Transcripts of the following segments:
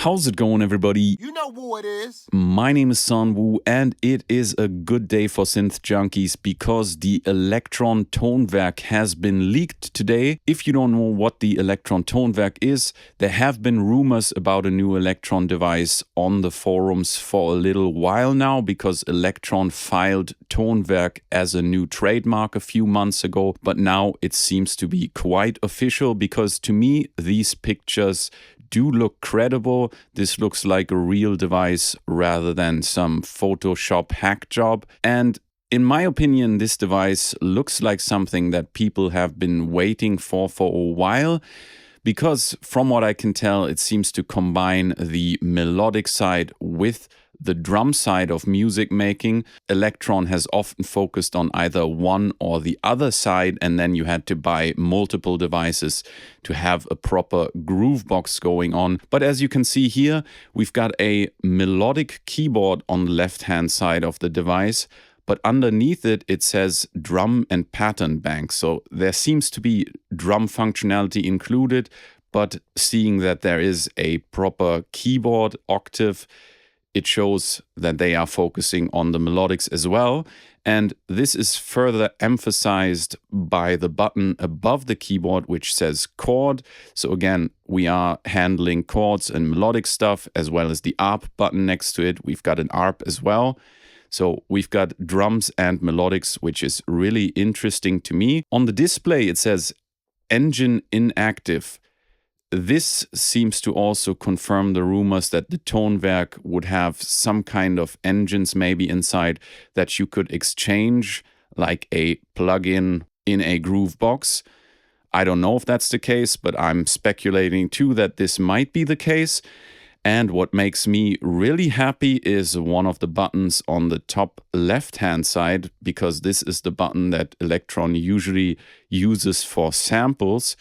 How's it going, everybody? You know who it is. My name is Sunwoo, and it is a good day for synth junkies because the Elektron TONVERK has been leaked today. If you don't know what the Elektron TONVERK is, there have been rumors about a new Elektron device on the forums for a little while now because Elektron filed TONVERK as a new trademark a few months ago, but now it seems to be quite official because to me these pictures do look credible. This looks like a real device rather than some Photoshop hack job. And in my opinion, this device looks like something that people have been waiting for a while, because from what I can tell, it seems to combine the melodic side with the drum side of music making. Elektron has often focused on either one or the other side, and then you had to buy multiple devices to have a proper groovebox going on. But as you can see here, we've got a melodic keyboard on the left-hand side of the device, but underneath it, it says drum and pattern bank. So there seems to be drum functionality included, but seeing that there is a proper keyboard octave, it shows that they are focusing on the melodics as well. And this is further emphasized by the button above the keyboard, which says chord. So again, we are handling chords and melodic stuff, as well as the ARP button next to it. We've got an ARP as well. So we've got drums and melodics, which is really interesting to me. On the display, it says engine inactive. This seems to also confirm the rumors that the TONVERK would have some kind of engines maybe inside that you could exchange, like a plugin in a groovebox. I don't know if that's the case, but I'm speculating too that this might be the case. And what makes me really happy is one of the buttons on the top left-hand side, because this is the button that Elektron usually uses for samples.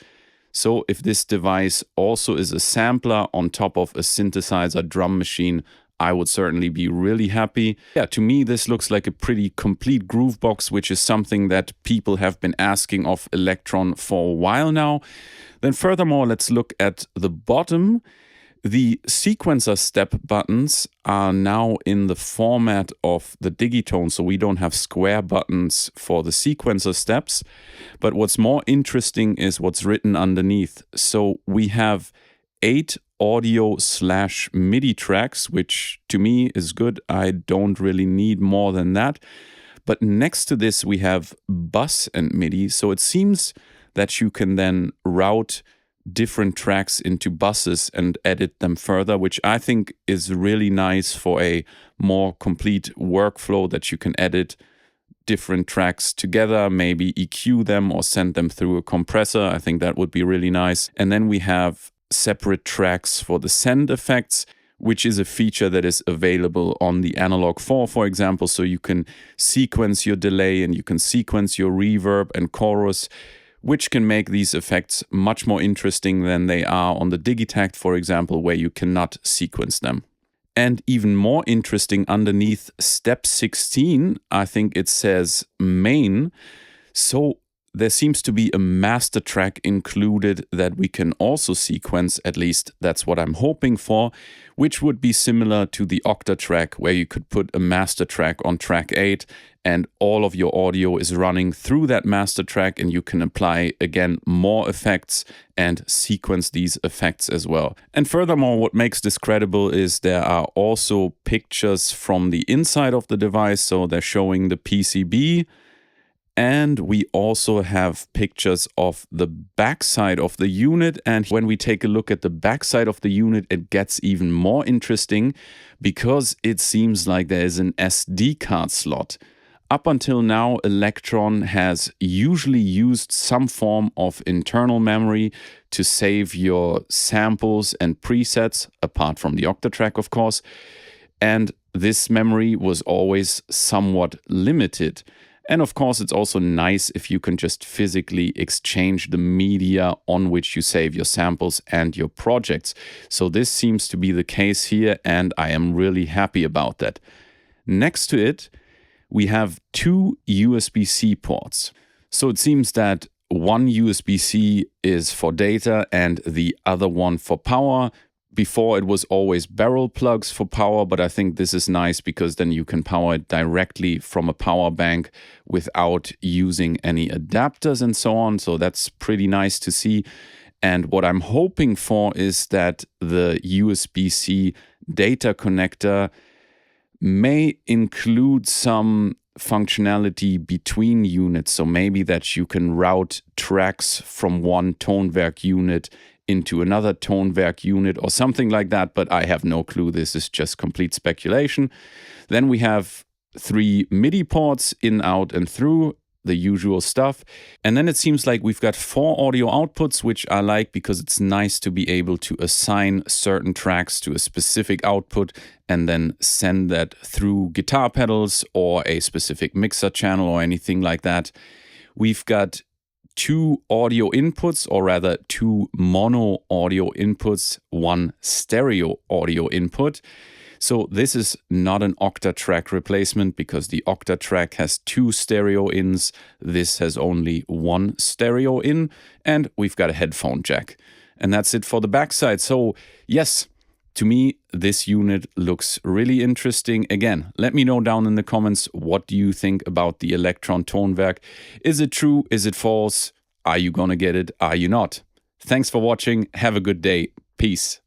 So if this device also is a sampler on top of a synthesizer drum machine, I would certainly be really happy. Yeah, to me, this looks like a pretty complete groovebox, which is something that people have been asking of Elektron for a while now. Then furthermore, let's look at the bottom. The sequencer step buttons are now in the format of the digitone, so we don't have square buttons for the sequencer steps. But what's more interesting is what's written underneath. So we have 8 audio/MIDI tracks, which to me is good. I don't really need more than that. But next to this, we have bus and MIDI. So it seems that you can then route different tracks into buses and edit them further, which I think is really nice for a more complete workflow, that you can edit different tracks together, maybe EQ them or send them through a compressor. I think that would be really nice. And then we have separate tracks for the send effects, which is a feature that is available on the Analog 4, for example. So you can sequence your delay and you can sequence your reverb and chorus, which can make these effects much more interesting than they are on the Digitakt, for example, where you cannot sequence them. And even more interesting, underneath step 16, I think it says main. So there seems to be a master track included that we can also sequence, at least that's what I'm hoping for, which would be similar to the Octa track, where you could put a master track on track 8 and all of your audio is running through that master track, and you can apply, again, more effects and sequence these effects as well. And furthermore, what makes this credible is there are also pictures from the inside of the device, so they're showing the PCB. And we also have pictures of the backside of the unit. And when we take a look at the backside of the unit, it gets even more interesting because it seems like there is an SD card slot. Up until now, Elektron has usually used some form of internal memory to save your samples and presets, apart from the Octatrack, of course. And this memory was always somewhat limited. And of course, it's also nice if you can just physically exchange the media on which you save your samples and your projects. So this seems to be the case here, and I am really happy about that. Next to it, we have 2 USB-C ports. So it seems that one USB-C is for data and the other one for power. Before it was always barrel plugs for power, but I think this is nice because then you can power it directly from a power bank without using any adapters and so on. So that's pretty nice to see. And what I'm hoping for is that the USB-C data connector may include some functionality between units. So maybe that you can route tracks from one TONVERK unit into another TONVERK unit or something like that, but I have no clue. This is just complete speculation. Then we have 3 MIDI ports, in, out, and through, the usual stuff. And then it seems like we've got 4 audio outputs, which I like because it's nice to be able to assign certain tracks to a specific output and then send that through guitar pedals or a specific mixer channel or anything like that. We've got 2 audio inputs, or rather 2 mono audio inputs, 1 stereo audio input. So this is not an octa track replacement because the octa track has 2 stereo ins. This has only 1 stereo in, and we've got a headphone jack. And that's it for the backside. So yes, to me, this unit looks really interesting. Again, let me know down in the comments, what do you think about the Elektron TONVERK? Is it true? Is it false? Are you gonna get it? Are you not? Thanks for watching. Have a good day. Peace.